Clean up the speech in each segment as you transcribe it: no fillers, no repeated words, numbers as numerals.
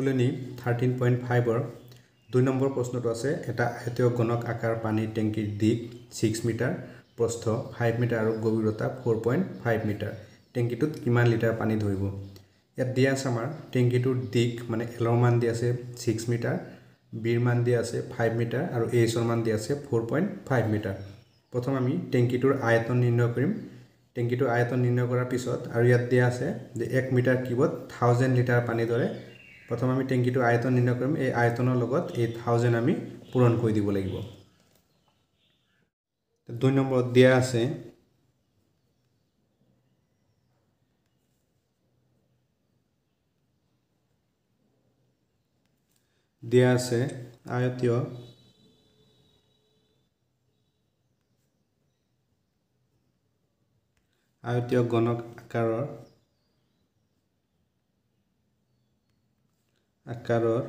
অনুশীলনী 13.5 2 নম্বৰ প্ৰশ্নটো আছে এটা আয়তীয় গণক আকাৰ পানী টেংকিৰ দিক 6 মিটাৰ প্ৰস্থ 5 মিটাৰ আৰু গভীৰতা 4.5 মিটাৰ টেংকিটোত কিমান লিটাৰ পানী ধৰিব ইয়াত দিয়া আছে আমাৰ টেংকিটোৰ দিক মানে এল ৰ মান দিয়া আছে 6 মিটাৰ বি ৰ মান দিয়া আছে 5 মিটাৰ আৰু এইচ ৰ মান দিয়া আছে 4.5 মিটাৰ প্ৰথম আমি টেংকিটোৰ আয়তন নিৰ্ণয় কৰিম টেংকিটোৰ আয়তন নিৰ্ণয় কৰাৰ পিছত আৰু ইয়াত দিয়া আছে যে 1 মিটাৰ কিউবত 1000 লিটাৰ পানী ধৰে প্ৰথম আমি টেংকিটোৰ আয়তন নিৰ্ণয় কৰিম এই আয়তনৰ লগত 8000 আমি পূৰণ কৰি দিব লাগিব 2 নম্বৰত দিয়া আছে আয়তীয় গণক আকাৰৰ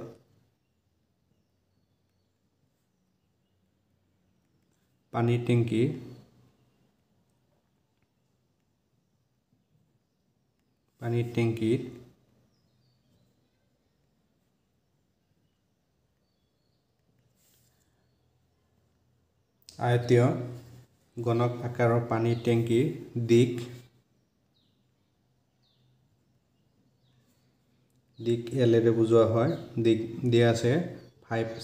পানী টেংকিৰ আয়তীয় গণক আকাৰৰ পানী টেংকিৰ দিক এল এৰে বুজোৱা হয় দিক দিয়া আছে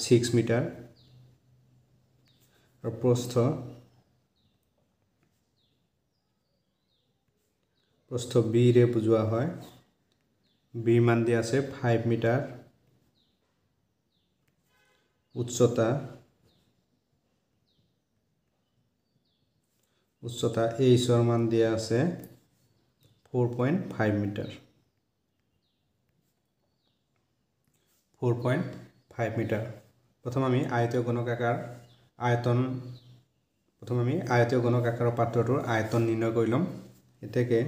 6 মিটাৰ আৰু প্ৰস্থ বি ৰে বুজোৱা হয় বি মান দিয়া আছে 5 মিটাৰ উচ্চতা এইচ ৰ মান দিয়া আছে 4.5 মিটাৰ 4.5 মিটাৰ প্ৰথম আমি আয়তীয় গণক আকাৰৰ পাত্ৰটোৰ আয়তন নিৰ্ণয় কৰি ল'ম এতেকে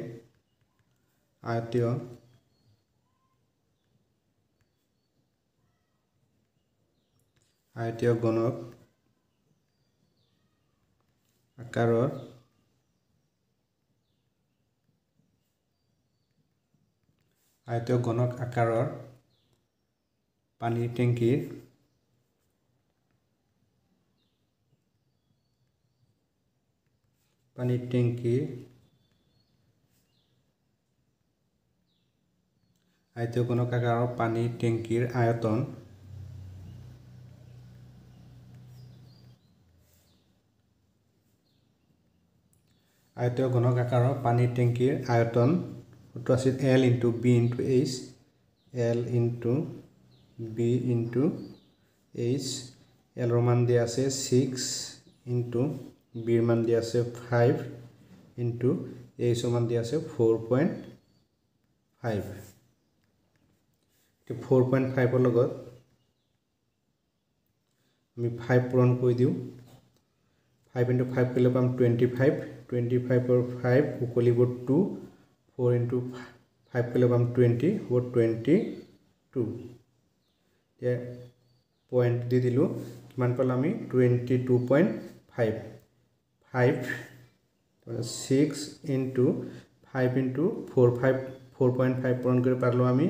আয়তীয় গণক আকাৰৰ পানী টেংকিৰ আয়তীয় গণক আকাৰৰ পানী টেংকিৰ আয়তন সূত্ৰ আছিল L into B into H L into B into H L ৰ মান দিয়া আছে 6 into B ৰ মান দিয়া আছে 5 into H ৰ মান দিয়া আছে 4.5 4.5 ৰ লগত আমি 5 পূৰণ কৰি দিওঁ 5 into 5 কৰিলে পাম 25 25 ৰ 5 উকলিব 2 4 into 5 কৰিলে পাম 20 হ'ব 22 এতিয়া পইণ্ট দি দিলোঁ কিমান পালোঁ আমি 22.5 6 into 5 into 4.5 পূৰণ কৰি পালোঁ আমি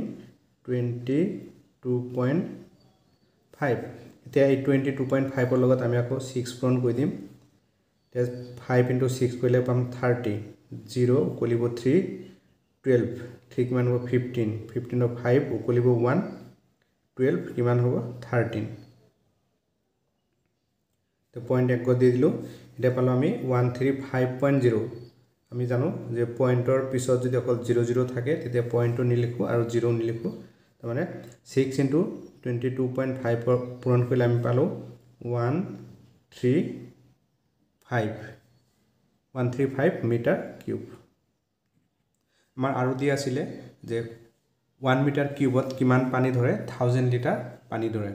22.5 এতিয়া এই 22.5 ৰ লগত আমি আকৌ 6 পূৰণ কৰি দিম 5 into 6 কৰিলে পাম 30 0 উকলিব 3 12 3 কিমান হ'ব 15 15 ৰ 5 উকলিব 1 12 কিমান হ'ব 13 তো পইণ্ট এক দি দিলোঁ এতিয়া পালোঁ আমি 135.0 আমি জানো যে পইণ্টৰ পিছত যদি অকল 00 থাকে তেতিয়া পইণ্টটো নিলিখোঁ আৰু 0 নিলিখোঁ তাৰমানে 6 into 22.5 পূৰণ কৰিলে আমি পালোঁ 135 মিটাৰ কিউব আমাৰ আৰু দিয়া আছিলে যে 1 মিটাৰ কিউবত কিমান পানী ধৰে 1000 লিটাৰ পানী ধৰে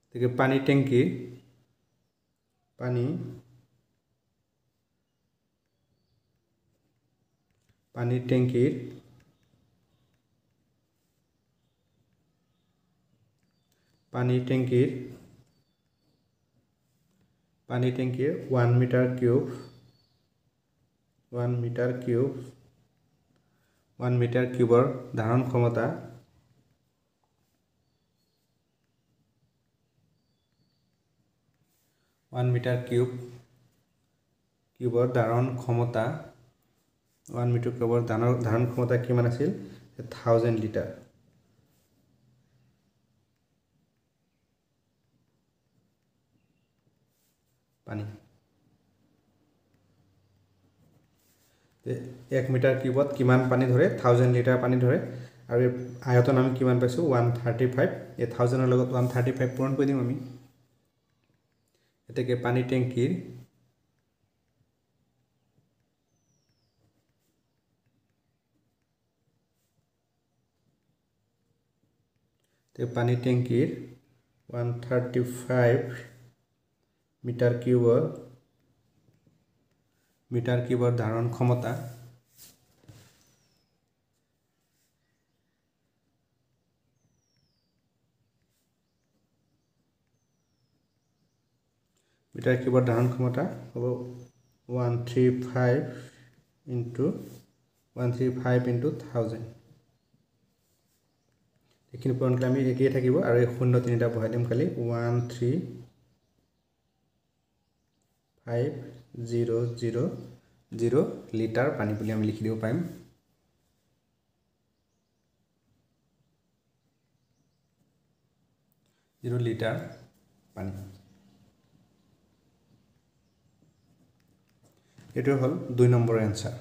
গতিকে পানী টেংকিৰ পানী টেংকিৰ 1 মিটাৰ কিউব 1 মিটাৰ কিউবৰ ধাৰণ ক্ষমতা 1 মিটাৰ কিউবৰ ধাৰণ ক্ষমতা 1 মিটাৰ কিউবৰ ধাৰণ ক্ষমতা কিমান আছিল 1000 লিটাৰ পানী 1 মিটাৰ কিউবত কিমান পানী ধৰে 1000 লিটাৰ পানী ধৰে আৰু আয়তন আমি কিমান পাইছো 135 এই 1000 ৰ লগত 135 পূৰণ কৰি দিম আমি এতেকে পানী টেংকিৰ পানী টেংকিৰ 135 মিটাৰ কিউবৰ ধাৰণ ক্ষমতা মিটাৰ কিউবৰ ধাৰণ ক্ষমতা হ'ব 135 into 1000 এইখিনি পূৰণ কৰিলে আমি একেই থাকিব আৰু এই শূন্য তিনিটা বহাই দিম খালি 135,000 লিটাৰ পানী বুলি আমি লিখি দিব পাৰিম 0 লিটাৰ পানী এটো হল 2 নম্বৰৰ এনসাৰ